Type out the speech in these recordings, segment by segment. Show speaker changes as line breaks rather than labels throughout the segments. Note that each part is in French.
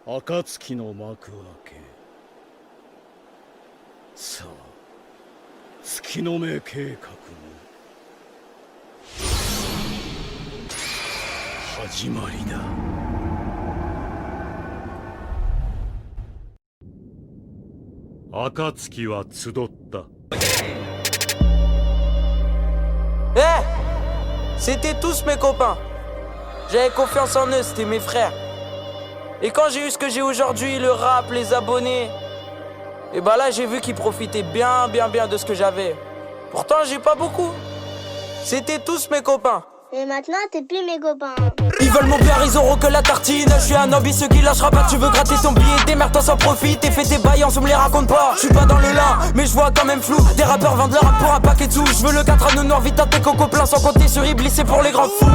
暁の幕開け。さあ月の目計画の始まりだ。暁は集った。
Eh, c'était tous mes copains. J'avais confiance en eux, c'était mes frères. Et quand j'ai eu ce que j'ai aujourd'hui, le rap, les abonnés, et bah là j'ai vu qu'ils profitaient bien de ce que j'avais. Pourtant j'ai pas beaucoup. C'était tous mes copains.
Et maintenant, t'es plus mes copains.
Ils veulent mon père, ils auront que la tartine. Je suis un ambitieux qui lâchera pas. Tu veux gratter ton billet, démerde-toi sans profit. T'es fait tes bails, on me les raconte pas. Je suis pas dans le lin, mais je vois quand même flou. Des rappeurs vendent leur rap pour un paquet de sous. Je veux le 4 anneaux noirs, vite à tes cocos pleins. Sans compter sur Iblis, c'est pour les grands fous.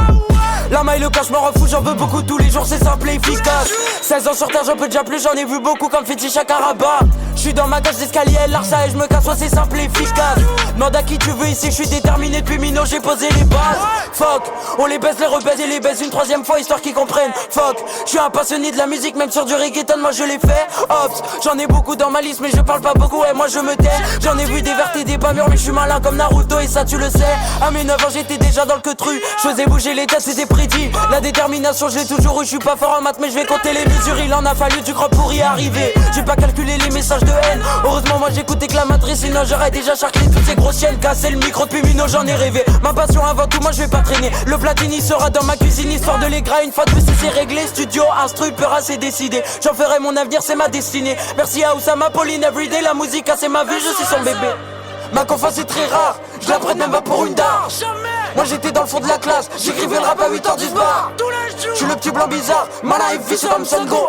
La maille, le cash, m'en refous, j'en veux beaucoup tous les jours, c'est simple et efficace. 16 ans sur terre, j'en peux déjà plus, j'en ai vu beaucoup comme Fetish à Karaba. Je suis dans ma cage d'escalier, Larsa et je me casse, soit c'est simple et efficace. Demande à qui tu veux ici, je suis déterminé depuis Mino, j'ai posé les bases. Fuck, on les baisse, les rebaise et les baise une troisième fois, histoire qu'ils comprennent. Fuck, je suis un passionné de la musique, même sur du reggaeton, moi je l'ai fait. Ops, j'en ai beaucoup dans ma liste, mais je parle pas beaucoup, et moi je me tais. J'en ai vu des vertes et des pas mûres, mais je suis malin comme Naruto, et ça tu le sais. À mes 9 ans, j'étais déjà dans le queutru, je faisais bouger les têtes, c'était prédit. La détermination, je l'ai toujours eu, je suis pas fort en maths, mais je vais compter les mesures. Il en a fallu du grand pour y arriver. J'ai pas calculé les messages de haine. Heureusement, moi j'écoutais que la matrice, sinon j'aurais déjà charclé toutes ces grosses chiennes. Casser le micro depuis Mino, j'en ai rêvé. Ma passion avant tout, moi je vais pas traîner. Le platini sera dans ma cuisine, histoire de les gras. Une fois de plus, si c'est réglé, studio, instru, peur, c'est décidé. J'en ferai mon avenir, c'est ma destinée. Merci à Oussama, Pauline, everyday. La musique, c'est ma vie, je suis son bébé. Ma confiance est très rare, je la prête même pas pour une dard. Moi j'étais dans le fond de la classe, j'écrivais le rap à 8h10 bar. Je suis le petit blanc bizarre, mana et fils comme Son Gohan.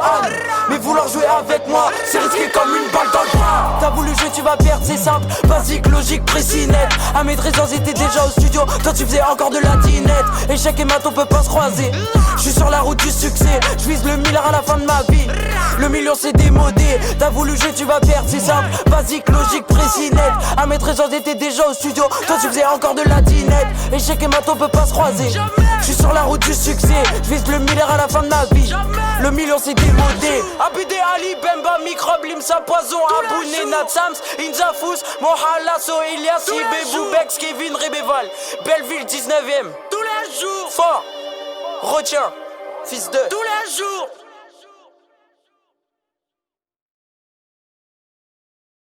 Mais vouloir jouer avec moi, c'est risqué comme une balle dans le bras. T'as voulu jouer, tu vas perdre, c'est simple, basique, logique, précis, net. À mes 13 ans j'étais déjà au studio, toi tu faisais encore de la dinette. Échec et mat on peut pas se croiser. Je suis sur la route du succès, je vise le milliard à la fin de ma vie. Le million c'est démodé, t'as voulu jouer, tu vas perdre, c'est simple, basique, logique, précis, net. À mes 13 ans j'étais déjà au studio, toi tu faisais encore de la dinette. Échec et mat on peut pas se croiser. Je suis sur la route du succès, je vise le milliard à la fin de ma vie. Le million c'est démodé. Abidé Ali, Bemba, Microbe, Limsa, Poison, Abouné, Natsams, Inzafous, Mohalasso, Elias, Ibé, Boubex, Kevin, Rebéval, Belleville 19ème. Tous les jours. Fort, retiens, fils de. Tous les jours.